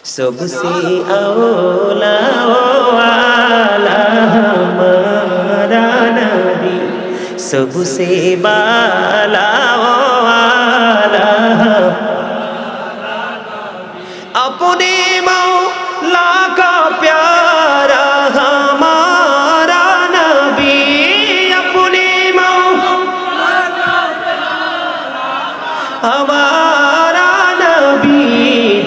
सबसे औला वाला हमारा नबी, सबसे बाला वाला अपने मौला का प्यारा हमारा नबी, अपने मौला का प्यारा हमारा नबी,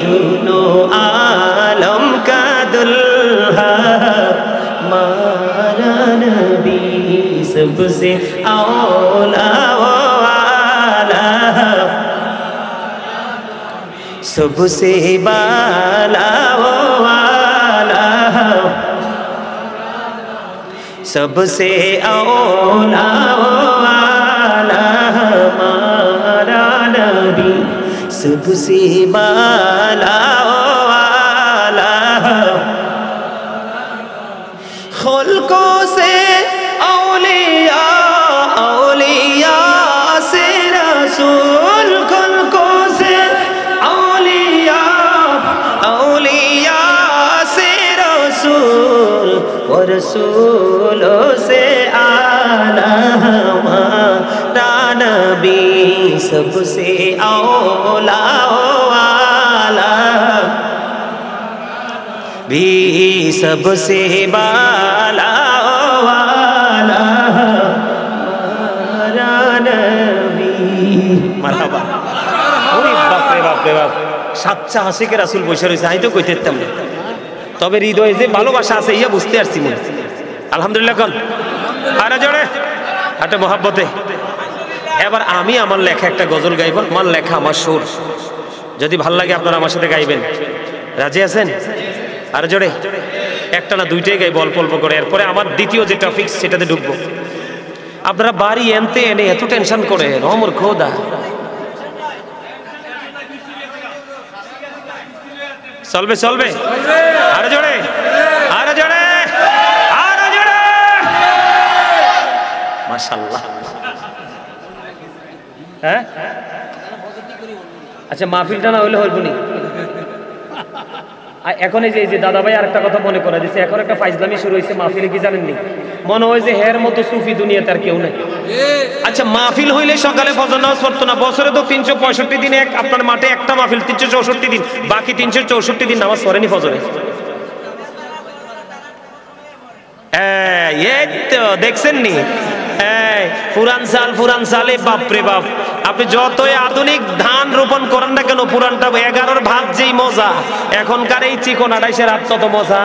दोनों आलम का दुल्हा हमारा नबी, सबसे औला वाला सबसे बाला वाला सबसे औला वाला हमारा नबी, सबसे बाला वाला खुल्कों से औलिया, औलिया से रसूल, खुल्कों से औलिया, औलिया से रसूल, और रसूलों से आला हमारा नबी, सबसे औला वाला भी, सबसे बाला वाला हमारा नबी। মারহাবা। ওরে বাপ রে বাপ রে বাপ, সাচ্চা আশিকের রাসূল বসে রয়েছে, আমি তো কইতে পারতাম না, তবে হৃদয়ে যে ভালোবাসা আছে ইয়া বুঝতে পারছি মনে। আলহামদুলিল্লাহ কোন আরে জোরে হাতে মহব্বতে। এবার আমি আমার লেখা একটা গজল গাইব, আমার লেখা আমার সুর, যদি ভাল লাগে আপনারা আমার সাথে গাইবেন, রাজি আছেন? আরে জোরে একটা না দুইটাই গাইব অল্প অল্প করে, এরপরে আমার দ্বিতীয় যে টপিক সেটাতে ঢুকবো। আপনারা বাড়ি এনতে এনে এত টেনশন করে রহমর খোদা, চলবে চলবে আরে জোরে আরে জোরে আরে জোরে মাশাআল্লাহ। হ্যাঁ আচ্ছা, মাহফিলটা না হইলে হইবনি। এখন এই যে দাদা ভাই আরেকটা কথা মনে করে দিচ্ছে, এখন একটা ফাইজলামি শুরু হয়েছে মাহফিলে, কি জানেননি? মনে হয় যে হের মতো সুফি দুনিয়াতে আর কেউ নেই। আচ্ছা, মাহফিল হইলে সকালে ফজর নামাজ পড়তো না, বছরে তো 365 দিনে আপনার মাঠে একটা মাহফিল, 364 দিন, বাকি 364 দিন নামাজ পড়েনি ফজরে। এই তো দেখছেন নি, পুরান সালে বাপরে বাপ, আপনি যতই আধুনিক ধান রোপণ করেন না কেন, পুরানটা 11-র ভাত যেই মজা, এখনকার এই চিকন 28-এর রাত তত মজা।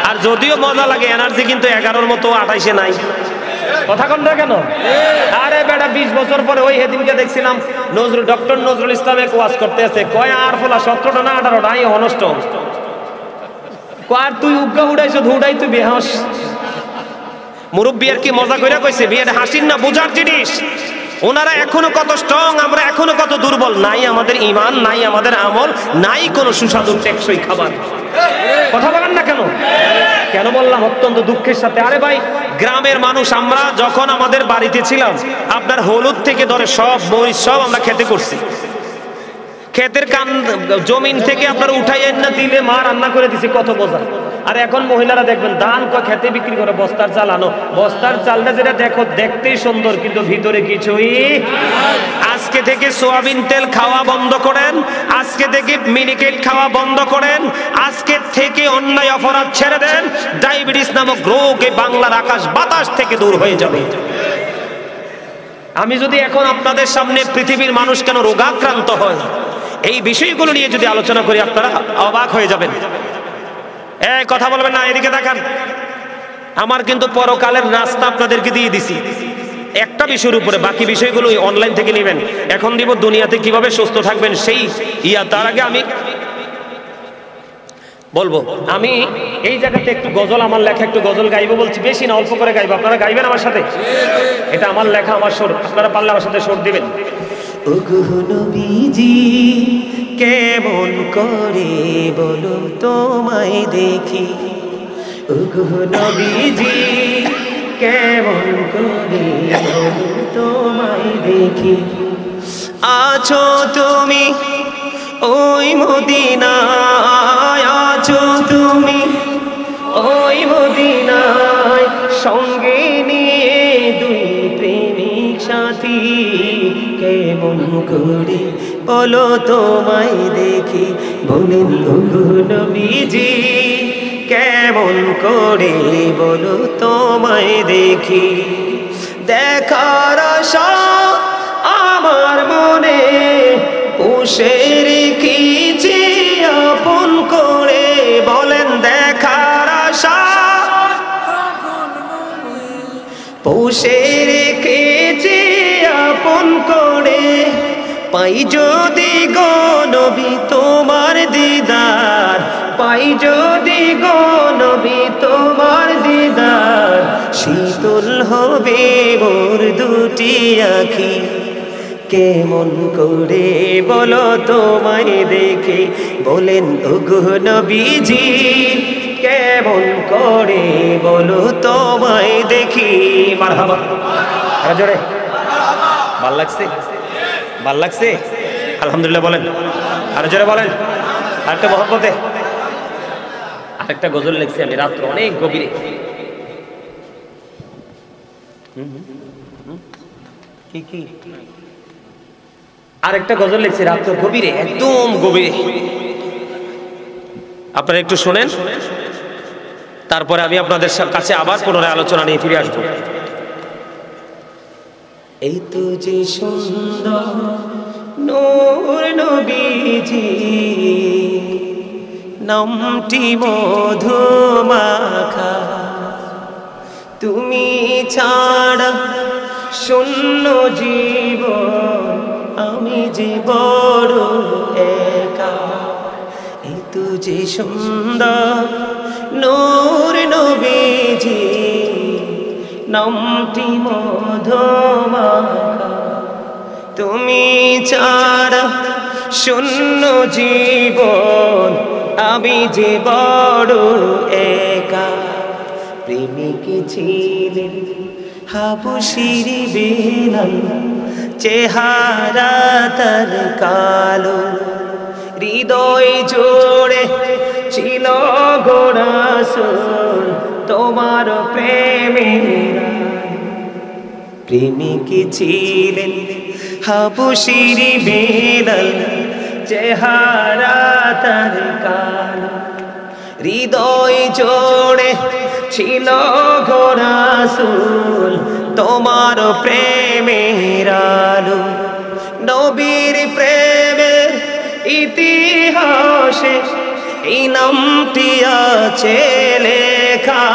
আর যদিও মজা লাগে, এনার্জি কিন্তু 11-র মতো 28-এ নাই। কথা কন না কেন? আরে বেটা 20 বছর পরে ওই সেদিনকে দেখছিলাম ডক্টর নজরুল ইসলাম এক ওয়াজ করতে আছে, কয় আর ফলা 17টা না 18টা, আই অনষ্ট কয়, তুই উগ্গা উড়াইছ ধুড়াই, তুই বেহস। মুরব্বী আর কি মজা কইরা কইছে, বিয়ের হাসির না বোঝার জিনিস। ওনারা এখনো কত স্ট্রং, আমরা এখনো কত দুর্বল। নাই আমাদের ঈমান, নাই আমাদের আমল, নাই কোনো সুস্বাদু টেকসই খাবার। কথা বলেন না কেন? কেন বললাম অত্যন্ত দুঃখের সাথে। আরে ভাই, গ্রামের মানুষ আমরা যখন আমাদের বাড়িতে ছিলাম, আপনার হলুদ থেকে ধরে সব মরিচ সব আমরা খেতে করছি। ক্ষেতের জমিন থেকে আপনার উঠাই না দিলে মা রান্না করে দিছে, কত বোঝা। আর এখন মহিলারা দেখবেন ধান খেতে বিক্রি করে বস্তার চাল আনো, বস্তার চালটা যেটা দেখো দেখতেই সুন্দর, কিন্তু ভিতরে কিছুই। আজকে থেকে সোয়াবিন তেল খাওয়া বন্ধ করেন, আজকে থেকে মিনিকেট খাওয়া বন্ধ করেন, আজকে থেকে অন্যায় অপরাধ ছেড়ে দেন। ডায়াবেটিস নামক রোগ এই বাংলার আকাশ বাতাস থেকে দূর হয়ে যাবে। আমি যদি এখন আপনাদের সামনে পৃথিবীর মানুষ কেন রোগাক্রান্ত হয়, এই বিষয়গুলো নিয়ে যদি আলোচনা করি, আপনারা অবাক হয়ে যাবেন। কথা বলবেন না, এদিকে দেখান। আমার কিন্তু পরকালের রাস্তা আপনাদেরকে দিয়ে দিছি একটা বিষয়ের উপরে, বাকি বিষয়গুলো অনলাইন থেকে নেবেন। এখন দিব দুনিয়াতে কিভাবে সুস্থ থাকবেন সেই তার আগে আমি বলবো, আমি এই জায়গাতে একটু গজল, আমার লেখা একটু গজল গাইবো বলছি, বেশি না অল্প করে গাইবো। আপনারা গাইবেন আমার সাথে? এটা আমার লেখা, আমার সুর, আপনারা পারলে আমার সাথে সুর দিবেন। ওগো নবীজি কেমন করে বলো তোমায় দেখি, ওগো নবীজি কেমন করে বলো তোমায় দেখি, আছো তুমি ওই মদিনায় করে বলো তোমায় দেখি, বলেন ওগো নবীজি কেমন করে বলো তোমায় দেখি। দেখার আশা আমার মনে পুষে রেখেছি আপন করে, বলেন দেখার আশা পুষে রেখেছি আপন করে। পাই যদি গো নবী তোমার দিদার, পাই যদি গো নবী তোমার দিদার, শীতল হবে মোর দুটি আখি, কেমন করে বলো তোমায় দেখি, বলেন ওগো নবীজি কেমন করে বলো তোমায় দেখি। মারহাবা, আরো জোরে। ভাল লাগছে, ভাল লাগছে, আলহামদুলিল্লাহ বলেন, আরো জোরে বলেন। আরেকটা মহব্বতে আরেকটা গজল লিখছি আমি রাত্র অনেক গভীরে। কি কি আরেকটা গজল লিখছি রাত্র গভীরে, একদম গভীরে। আপনারা একটু শোনেন, তারপরে আমি আপনাদের কাছে আবার পুনরায় আলোচনা নিয়ে ফিরে আসবো। এই তো যে সুন্দর নূর নবীজি, নামটি মধুমাখা, তুমি ছাড়া শূন্য জীবন আমি যে বড় একা। এই তো যে সুন্দর নূর নবীজি, নামটি মধুমাখা, তুমি ছাড়া শূন্য জীবন আমি যে বড় একা। প্রেমিক ছিলেন হাবশীর বিলাল, চেহারা তার কালো, হৃদয় জোড়ে ছিল গো রাসূল তোমার প্রেমের। প্রেমিক ছিলেন হাবশীর বিলাল, চেহারা তার কালো, হৃদয় জোড়ে ছিল গো রাসূল তোমার প্রেমের আলো। নবীর প্রেমের ইতিহাসে এই নামটি আছে লেখা।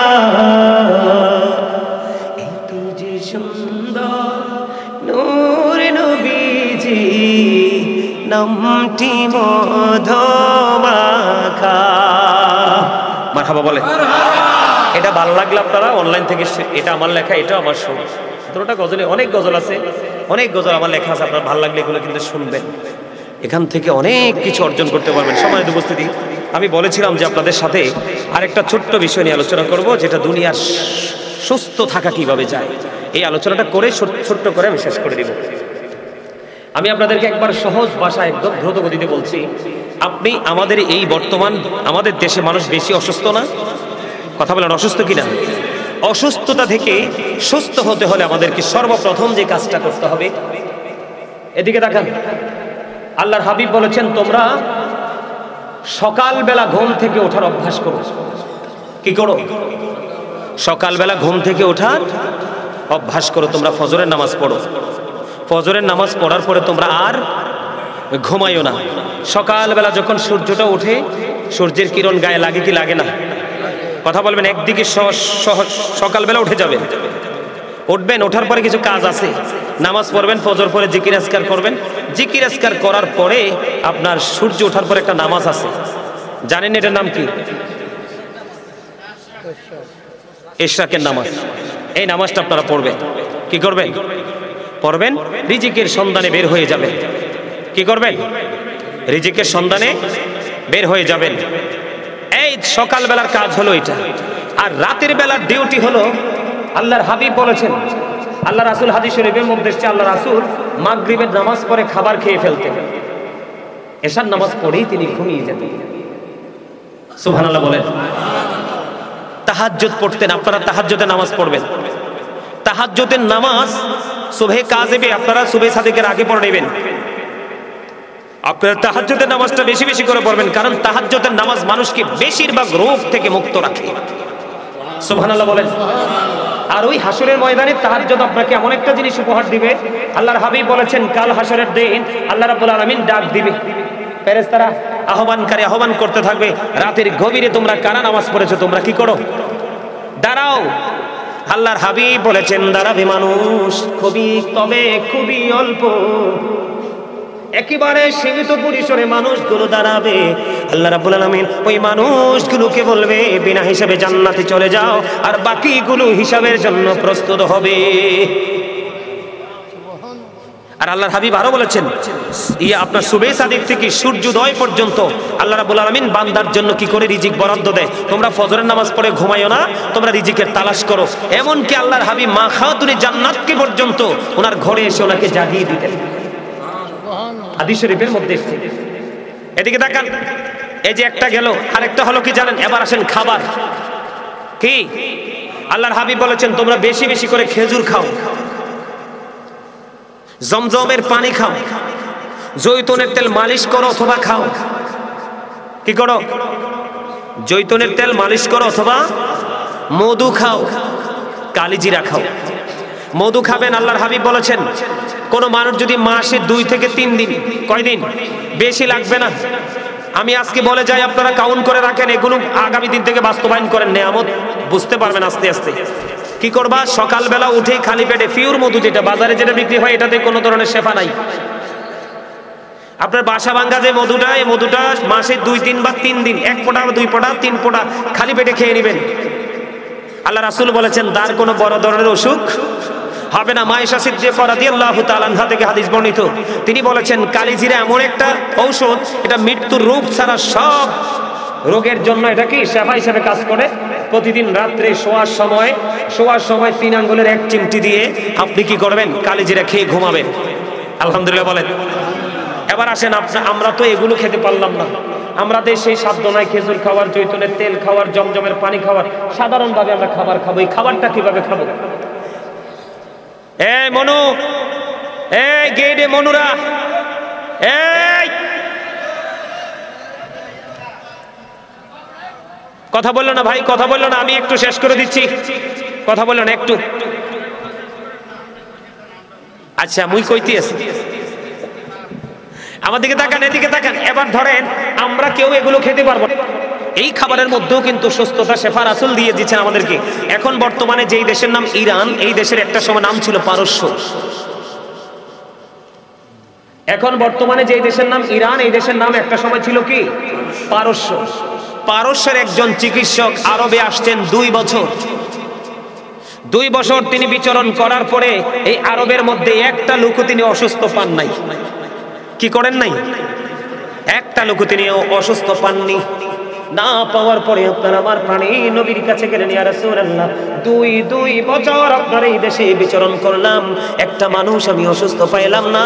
এই তো যে সুন্দর নূর নবীজি, নামটি মধুমাখা। মারহাবা বলে। এটা ভালো লাগলো আপনারা অনলাইন থেকে, এটা আমার লেখা, এটা আমার সুর। দুটোটা গজলে অনেক গজল আছে, অনেক গজল আমার লেখা আছে, আপনার ভালো লাগলে এগুলো কিন্তু শুনবেন, এখান থেকে অনেক কিছু অর্জন করতে পারবেন। সম্মানিত উপস্থিতি, আমি বলেছিলাম যে আপনাদের সাথে আরেকটা ছোট্ট বিষয় নিয়ে আলোচনা করব, যেটা দুনিয়ার সুস্থ থাকা কিভাবে যায়। এই আলোচনাটা করে ছোট্ট করে আমি শেষ করে দিব। আমি আপনাদেরকে একবার সহজ ভাষায় একদম দ্রুত গতিতে বলছি। আপনি আমাদের এই বর্তমান আমাদের দেশে মানুষ বেশি অসুস্থ না? কথা বলেন, অসুস্থ কিনা? অসুস্থতা থেকে সুস্থ হতে হলে আমাদেরকে সর্বপ্রথম যে কাজটা করতে হবে, এদিকে তাকান। আল্লাহর হাবিব বলেছেন, তোমরা সকালবেলা ঘুম থেকে ওঠার অভ্যাস করো। কি করো? সকালবেলা ঘুম থেকে ওঠার অভ্যাস করো। তোমরা ফজরের নামাজ পড়ো। ফজরের নামাজ পড়ার পরে তোমরা আর ঘুমাইও না। সকালবেলা যখন সূর্যটা ওঠে, সূর্যের কিরণ গায়ে লাগে কি লাগে না? কথা বলবেন। একদিকে সকালবেলা উঠে যাবেন, উঠবেন, ওঠার পরে কিছু কাজ আছে, নামাজ পড়বেন, ফজর পরে জিকির আজকার করবেন। জিকির আজকার করার পরে আপনার সূর্য ওঠার পরে একটা নামাজ আছে, জানেন এটার নাম কি? ইশরাকের নামাজ। এই নামাজটা আপনারা পড়বেন। কি করবেন? পড়বেন, রিজিকের সন্ধানে বের হয়ে যাবেন। কি করবেন? রিজিকের সন্ধানে বের হয়ে যাবেন। এই সকালবেলার কাজ হলো এটা। আর রাতের বেলার ডিউটি হলো, আল্লাহর হাবিব বলেছেন, আল্লাহ রাসূল হাদিস শরীফের মধ্যে এসেছে, আল্লাহ রাসূল মাগরিবের নামাজ পড়ে খাবার খেয়ে ফেলতেন, এশার নামাজ পড়েই তিনি ঘুমিয়ে যেতেন। সুবহানাল্লাহ বলেন। তাহাজ্জুদ পড়তেন। আপনারা তাহাজ্জুদের নামাজ পড়বেন। তাহাজ্জুদের নামাজ সুবহে কাযিবে আপনারা সুবহে সাদিকের আগে পড়ে নেবেন। আপনারা তাহাজ্জুদের নামাজটা বেশি বেশি করে পড়বেন, কারণ তাহাজ্জুদের নামাজ মানুষকে বেশিরভাগ রোগ থেকে মুক্ত রাখে। সুবহানাল্লাহ বলেন। আর ওই হাসরের ময়দানে তাহাজ্জুদ আপনাকে এমন একটা জিনিস উপহার দিবে, আল্লাহর হাবিব বলেছেন কাল হাসরের দিন আল্লাহ রাব্বুল আলামিন ডাক দিবে, ফেরেশতারা আহ্বানকারী আহ্বান করতে থাকবে, রাতের গভীরে তোমরা কারা নামাজ পড়েছো, তোমরা কি করো, দাঁড়াও। আল্লাহর হাবিব বলেছেন দাঁড়াবে মানুষ খুবই, তবে খুবই অল্প, একেবারে সীমিত পরিসরে মানুষগুলো দাঁড়াবে। আল্লাহ রাব্বুল আলামিন ওই মানুষগুলোকে বলবে বিনা হিসাবে জান্নাতে চলে যাও, আর বাকিগুলো হিসাবের জন্য প্রস্তুত হবে। আর আল্লাহর হাবিব আরো বলেছেন আপনার সুবে সাদিক থেকে সূর্যোদয় পর্যন্ত আল্লাহ রাব্বুল আলামিন বান্দার জন্য কি করে রিজিক বরাদ্দ দেয়। তোমরা ফজরের নামাজ পড়ে ঘুমাইও না, তোমরা রিজিকের তালাশ করো। এমনকি আল্লাহর হাবিব মা খাতুনে জান্নাতকে পর্যন্ত ওনার ঘরে এসে ওনাকে জাগিয়ে দিতেন, হাদিস শরীফের মধ্যে এসেছে। এদিকে তাকান, এই যে একটা গেল, আরেকটা হলো কি জানেন, এবার আসেন খাবার। কি আল্লাহর হাবিব বলেছেন তোমরা বেশি বেশি করে খেজুর খাও, জমজমের পানি খাও, জৈতুনের তেল মালিশ করো অথবা খাও। কি করো? জৈতুনের তেল মালিশ করো অথবা মধু খাও, কালিজিরা খাও। মধু খাবেন, আল্লাহর হাবিব বলেছেন কোন মানুষ যদি মাসে 2 থেকে 3 দিন, কয়দিন, বেশি লাগবে না, আমি আজকে বলে যাই আপনারা কাউন্ট করে রাখেন, এগুলো আগামী দিন থেকে বাস্তবায়ন করেন, নেয়ামত বুঝতে পারবেন আস্তে আস্তে। কি করবা? সকালবেলা উঠেই খালি পেটে পিওর মধু, যেটা বাজারে যেটা বিক্রি হয় এটাতে কোনো ধরনের শেফা নাই, আপনার বাসা ভাঙ্গা যে মধুটা, এই মধুটা মাসে 2-3 বা 3 দিন 1 ফোঁটা 2 ফোঁটা 3 ফোঁটা খালি পেটে খেয়ে নেবেন। আল্লাহ রাসূল বলেছেন তার কোনো বড় ধরনের অসুখ হবে না। মায়েশা সিদ্দিকা রাদিয়াল্লাহু তাআলা আনহা থেকে হাদিস বর্ণিত, তিনি বলেছেন কালিজিরা এমন একটা ঔষধ, এটা মৃত্যুর রোগ ছাড়া সব রোগের জন্য এটা কি শেফা হিসেবে কাজ করে। প্রতিদিন রাত্রে শোয়ার সময় 3 আঙ্গুলের 1 চিমটি দিয়ে আপনি কি করবেন? কালিজিরা খেয়ে ঘুমাবেন। আলহামদুলিল্লাহ বলেন। এবার আসেন, আমরা তো এগুলো খেতে পারলাম না, আমাদের সেই সাধ্য নাই খেজুর খাওয়ার, জৈতুনের তেল খাওয়ার, জমজমের পানি খাওয়ার, সাধারণভাবে আমরা খাবার খাবো। এই খাবারটা কিভাবে খাবো? এই মনু, এই গেইডে মনুরা, এই কথা বললো না ভাই, কথা বললো না, আমি একটু শেষ করে দিচ্ছি, কথা বললো না একটু। আচ্ছা মুই কইতে আছি, আমার দিকে তাকান, এদিকে তাকান। এবার ধরেন আমরা কেউ এগুলো খেতে পারবো না, এই খাবারের মধ্যেও কিন্তু সুস্থতা শেফা রাসূল দিয়ে দিচ্ছেন আমাদেরকে। এখন বর্তমানে যেই দেশের নাম ইরান, এই দেশের একটা সময় নাম ছিল পারস্য। এখন বর্তমানে যেই দেশের নাম ইরান, এই দেশের নাম একটা সময় ছিল কি? পারস্য। পারস্যের একজন চিকিৎসক আরবে আসছেন 2 বছর। 2 বছর তিনি বিচরণ করার পরে এই আরবের মধ্যে একটা লোক তিনি অসুস্থ পান নাই। কি করেন নাই? একটা লোক তিনি অসুস্থ পাননি। না পাওয়ার পরে আপনার আমার প্রাণী নবীর কাছে গেলেন, ইয়া রাসূলুল্লাহ 2 বছর আপনার এই দেশে বিচরণ করলাম, একটা মানুষ আমি অসুস্থ পাইলাম না,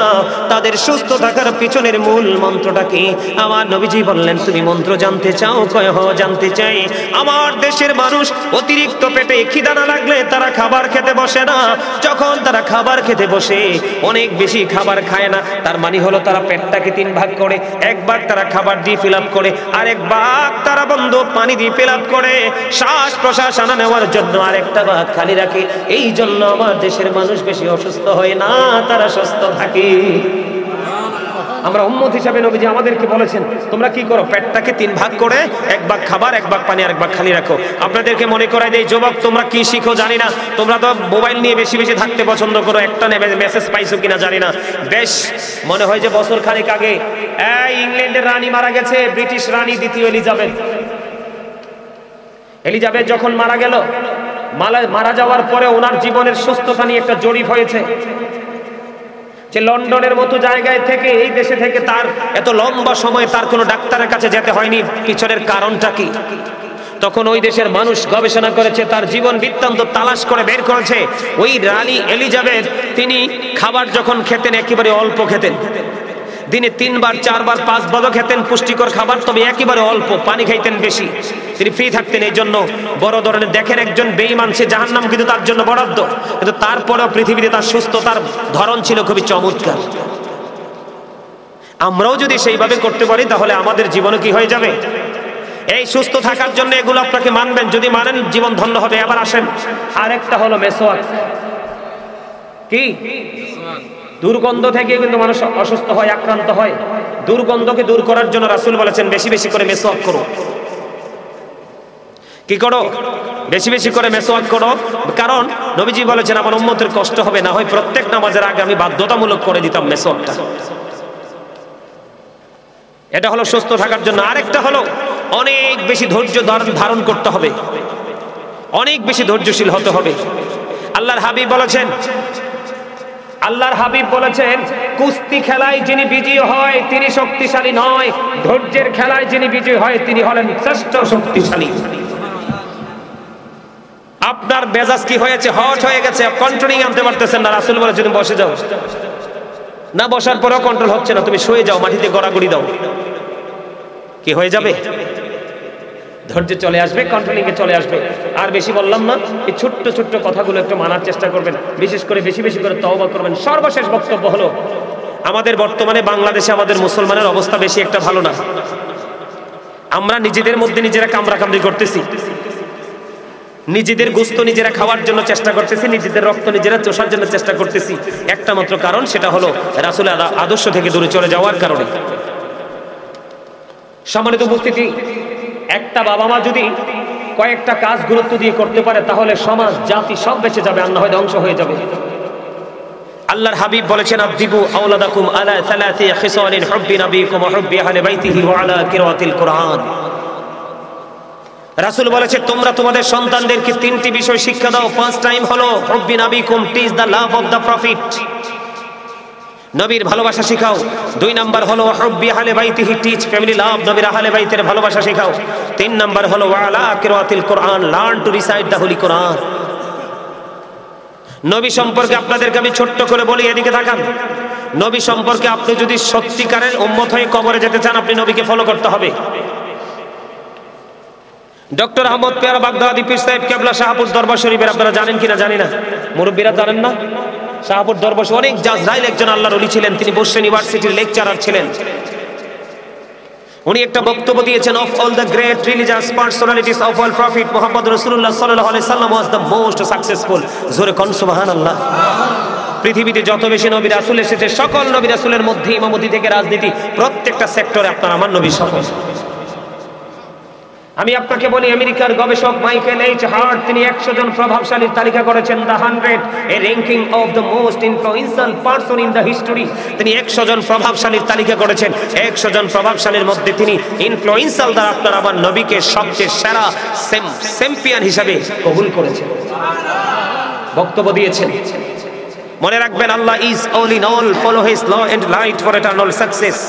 তাদের সুস্থ থাকার পিছনের মূল মন্ত্রটা কি? আমার নবীজি বললেন তুমি মন্ত্র জানতে চাও? কয় হ জানতে চাই। আমার দেশের মানুষ অতিরিক্ত পেটে খিদা না লাগলে তারা খাবার খেতে বসে না, যখন তারা খাবার খেতে বসে অনেক বেশি খাবার খায় না, তার মানে হলো তারা পেটটাকে 3 ভাগ করে, 1 ভাগ তারা খাবার দিয়ে ফিল আপ করে, আরেক ভাগ তারা বন্ধ পানি দিয়ে ফিল আপ করে, শ্বাস প্রশ্বাস আনা নেওয়ার জন্য আরেকটা ভাগ খালি রাখে। এই জন্য আমার দেশের মানুষ বেশি অসুস্থ হয় না, তারা সুস্থ থাকে। আমরা উম্মত হিসাবে নবীজি আমাদেরকে বলেছেন তোমরা কি করো? পেটটাকে 3 ভাগ করে 1 ভাগ খাবার, 1 ভাগ পানি, আর 1 ভাগ খালি রাখো। আপনাদেরকে মনে করাই দেই যুবক, তোমরা কি শিখো জানি না, তোমরা তো মোবাইল নিয়ে বেশি বেশি থাকতে পছন্দ করো, একটা মেসেজ পাইছো কিনা জানি না। বেশ মনে হয় যে বছর খানেক আগে ইংল্যান্ডের রানী মারা গেছে, ব্রিটিশ রানী 2য় এলিজাবেথ যখন মারা গেল, মারা যাওয়ার পরে ওনার জীবনের সুস্থতা নিয়ে একটা জরিপ হয়েছে যে লন্ডনের মতো জায়গায় থেকে, এই দেশে থেকে তার এত লম্বা সময় তার কোনো ডাক্তারের কাছে যেতে হয়নি। পিছনের কারণটা কি? তখন ওই দেশের মানুষ গবেষণা করেছে, তার জীবন বৃত্তান্ত তালাশ করে বের করেছে। ওই রানী এলিজাবেথ তিনি খাবার যখন খেতেন একেবারে অল্প খেতেন, দিনে 3 বার 4 বার 5 বারও খেতেন পুষ্টিকর খাবার, তবে একেবারে অল্প, পানি খাইতেন বেশি, তিনি ফ্রি থাকতেন। এই জন্য বড় ধরনের দেখেন একজন বেঈমান, সে জাহান্নাম কিন্তু তার জন্য বরাদ্দ, কিন্তু তারপরেও পৃথিবীতে তার সুস্থতার ধরন ছিল খুবই চমৎকার। আমরাও যদি সেইভাবে করতে পারি তাহলে আমাদের জীবনে কি হয়ে যাবে? এই সুস্থ থাকার জন্য এগুলো আপনাকে মানবেন, যদি মানেন জীবন ধন্য হবে। এবার আসেন আরেকটা হলো মেসওয়াক। কি দুর্গন্ধ থেকে কিন্তু মানুষ অসুস্থ হয়, আক্রান্ত হয়। দুর্গন্ধকে দূর করার জন্য রাসূল বলেছেন বেশি বেশি করে মেসওয়াক করো। কি করো? বেশি বেশি করে মেসওয়াক করো। কারণ নবীজি বলেছেন আমার উম্মতের কষ্ট হবে, না হয় প্রত্যেক নামাজের আগে আমি বাধ্যতামূলক করে দিতাম মেসওয়াকটা। এটা হলো সুস্থ থাকার জন্য। আরেকটা হলো অনেক বেশি ধৈর্য ধারণ করতে হবে, অনেক বেশি ধৈর্যশীল হতে হবে। আল্লাহর হাবিব বলেছেন কুস্তি খেলায় যিনি বিজয়ী হয় তিনি শক্তিশালী নয়, ধৈর্যের খেলায় যিনি বিজয়ী হয় তিনি হলেন শ্রেষ্ঠ শক্তিশালী। আপনার মেজাজ কি হয়েছে? হট হয়ে গেছে, কন্ট্রোলিং আনতে পারতেছেন না। রাসূল বলেছেন তুমি বসে যাও, না বসার পরেও কন্ট্রোল হচ্ছে না, তুমি শুয়ে যাও, মাটিতে গড়াগড়ি দাও, কি হয়ে যাবে? ধৈর্য চলে আসবে, কন্ট্রোলিং এ চলে আসবে। আর বেশি বললাম না, এই ছোট্ট ছোট্ট কথাগুলো একটু মানার চেষ্টা করবেন, বিশেষ করে বেশি বেশি করে তওবা করবেন। সর্বশেষ বক্তব্য হলো আমাদের বর্তমানে বাংলাদেশে আমাদের মুসলমানের অবস্থা বেশি একটা ভালো না। আমরা নিজেদের মধ্যে নিজেরা কামড়াকামড়ি করতেছি, নিজেদের গোশত নিজেরা খাওয়ার জন্য চেষ্টা করতেছি, নিজেদের রক্ত নিজেরা চোষার জন্য চেষ্টা করতেছি। একটা মাত্র কারণ, সেটা হলো রাসূলের আদর্শ থেকে দূরে চলে যাওয়ার কারণে। সম্মানিত উপস্থিতি, একটা বাবা মা যদি কয়েকটা কাজ গুরুত্ব দিয়ে করতে পারে তাহলে সমাজ জাতি সব বেঁচে যাবে, আর না হয় ধ্বংস হয়ে যাবে। আল্লাহর হাবিব বলেছেন আদিবু আওলাদাকুম আলা সালাসি খিসালিন হুব্বি নবিয়িকুম ওয়া হুব্বি আহলি বাইতিহি ওয়া আলা কিরাআতিল কুরআন। রাসূল বলেছে তোমরা তোমাদের সন্তানদেরকে তিনটি বিষয় শিক্ষা দাও। ফার্স্ট টাইম হলো হুব্বি নবিয়িকুম, teach the love of the prophet, নবীর ভালোবাসা শিখাও। 2 নাম্বার হলো হুব্বি আহলি বাইতিহি, টিচ ফ্যামিলি লাভ, নবীর আহলে বাইতের ভালোবাসা শিখাও। 3 নাম্বার হলো ওয়া আলা কিরাআতিল কুরআন, learn to recite the holy Quran. নবী সম্পর্কে আপনাদেরকে আমি ছোট্ট করে বলি, এদিকে তাকান। নবী সম্পর্কে আপনি যদি সত্যিকারের উম্মত হয়ে কবরে যেতে চান, আপনি নবীকে ফলো করতে হবে। ডক্টর আহমদ পেয়ারা বাগদাদি পীর সাহেব কেবলা শাহপুর দরবার শরীফের, আপনারা জানেন কিনা জানি না, মুরব্বীরা জানেন না, শাহপুর দরবার অনেক জাজরাইল একজন আল্লাহর ওলি ছিলেন, তিনি বসরা ইউনিভার্সিটির লেকচারার ছিলেন। উনি একটা বক্তব্য দিয়েছেন, of all the great religious personalities of all prophet Muhammad রাসূলুল্লাহ সাল্লাল্লাহু আলাইহি সাল্লাম ওয়াজ দ্য মোস্ট সাকসেসফুল। জোরে কোন সুবহানাল্লাহ। পৃথিবীতে যত বেশি নবী রাসূল এসেছে, সকল নবী রাসূলের মধ্যে ইমামতি থেকে রাজনীতি প্রত্যেকটা সেক্টরে আপনার আমার নবী সফল। আমি আপনাকে বলি, আমেরিকার গবেষক মাইকেল এইচ হার্ট তিনি 100 জন প্রভাবশালীর তালিকা করেছেন, the 100 A ranking of the most influential person in the history. তিনি 100 জন প্রভাবশালীর তালিকা করেছেন, 100 জন প্রভাবশালীর মধ্যে তিনি ইনফ্লুয়েন্সিয়াল দ্বারা আপনার আমার নবীকে সবচেয়ে সেরা চ্যাম্পিয়ন হিসেবে কবুল করেছেন, বক্তব্য দিয়েছেন। মনে রাখবেন, Allah is all in all, follow his law and light for eternal success.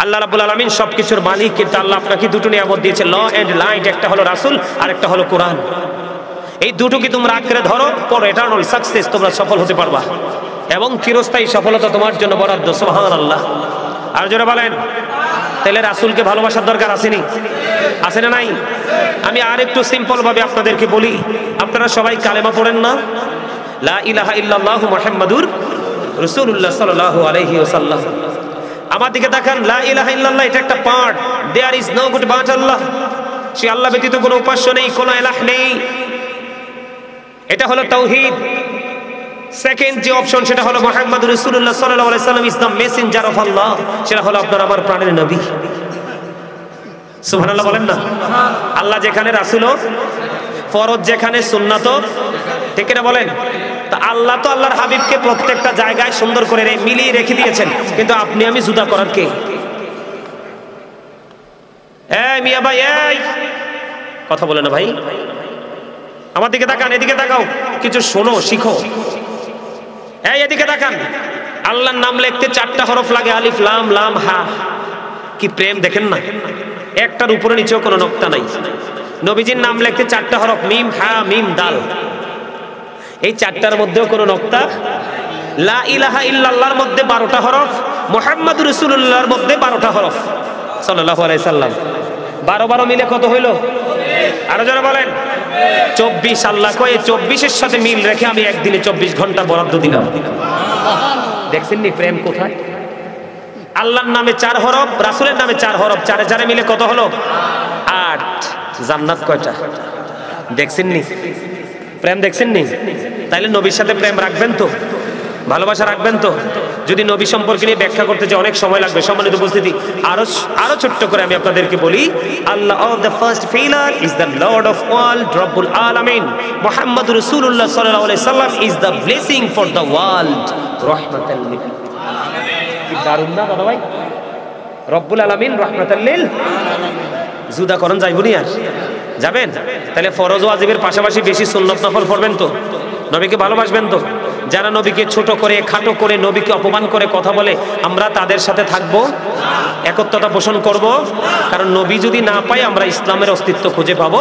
Allah রাব্বুল আলামিন সবকিছুর মালিক, কিন্তু আল্লাহ আপনাকে দুটো নিয়ামত দিয়েছে, ল এন্ড লাইট। একটা হলো রাসূল আর একটা হলো কোরআন। এই দুটোকে তোমরা আঁকড়ে ধরো, পর ইটারনাল সাকসেস, তোমরা সফল হতে পারবা এবং চিরস্থায়ী সফলতা তোমার জন্য বরাদ্দ। সুবহানাল্লাহ। আর জোরে বলেন। তাহলে রাসূলকে ভালোবাসার দরকার আসেনি? আছে না নাই? আমি আর একটু সিম্পল ভাবে আপনাদেরকে বলি, আপনারা সবাই কালেমা পড়েন না? লা ইলাহা ইল্লাল্লাহু মুহাম্মাদুর রাসূলুল্লাহ সাল্লাল্লাহু আলাইহি ওয়াসাল্লাম। আমার দিকে তাকান, লা ইলাহা ইল্লাল্লাহ এটা একটা part. There is no god but Allah, সে আল্লাহ ব্যতীত কোনো উপাস্য নেই, কোনো ইলাহ নেই। এটা হলো তাওহীদ। সেকেন্ড যে অপশন, সেটা হলো মুহাম্মাদুর রাসূলুল্লাহ সাল্লাল্লাহু আলাইহি ওয়াসাল্লাম ইজ দ্য মেসেঞ্জার অফ আল্লাহ, সেটা হলো আপনার আমার প্রাণের নবী। সুবহানাল্লাহ বলেন না? আল্লাহ যেখানে, রাসূলও ফরজ যেখানে, সুন্নাতও, ঠিক না বলেন? তা আল্লাহ তো আল্লাহর হাবিবকে প্রত্যেকটা জায়গায় সুন্দর করে মিলিয়ে রেখে দিয়েছেন, কিন্তু আপনি আমি জুদা করার কে? এই মিয়া ভাই, এই কথা বলে না ভাই, আমার দিকে তাকান, এদিকে তাকাও, কিছু শোনো, শিখো। এই এদিকে তাকান, আল্লাহর নাম লিখতে 4টা হরফ লাগে, আলিফ লাম লাম হা। কি প্রেম দেখেন না, একটার উপরে নিচেও কোনো নকতা নাই। নবীজির নাম লিখতে 4টা হরফ, মিম হা মিম দাল, এই 4টার মধ্যেও কোনো নকতা। লা ইলাহা ইল্লাল্লাহর মধ্যে 12টা হরফ, মুহাম্মাদুর রাসূলুল্লাহর মধ্যে 12টা হরফ সাল্লাল্লাহু আলাইহি সাল্লাম। 12 মিলে কত হইল? আরো যারা বলেন 24। আল্লাহ কয় 24-এর সাথে মিল রেখে আমি একদিনে 24 ঘন্টা বরাদ্দ দিলাম। দেখছেন নি প্রেম কোথায়? আল্লাহর নামে 4 হরফ, রাসূলের নামে 4 হরফ, 4 4 মিলে কত হলো? 8। জান্নাত কয়টা দেখছেন নি? প্রেম দেখছেন নি? তাইলে নবীর সাথে প্রেম রাখবেন তো, ভালোবাসা রাখবেন তো? যদি নবী সম্পর্কে নিয়ে ব্যাখ্যা করতে যে অনেক সময় লাগবে, সম্মানিত উপস্থিতি, আরো ছোট্ট করে আমি আপনাদেরকে বলি, Allah of the first pillar is the lord of world রব্বুল আলামিন, মুহাম্মদ রাসূলুল্লাহ সাল্লাল্লাহু আলাইহি সাল্লাম is the blessing for the world, রাহমাতাল লিল আলামিন। কি দারুণ না দাদা ভাই? রব্বুল আলামিন রাহমাতাল লিল আলামিন। জুদা করণ যাইবনি আর যাবেন? তাহলে ফরজ ওয়াজিবের পাশাপাশি বেশি সুন্নাত নফল পড়বেন তো, নবীকে ভালোবাসবেন তো। যারা নবীকে ছোট করে, খাটো করে, নবীকে অপমান করে কথা বলে, আমরা তাদের সাথে থাকবো, একত্রতা পোষণ করব। কারণ নবী যদি না পাই আমরা ইসলামের অস্তিত্ব খুঁজে পাবো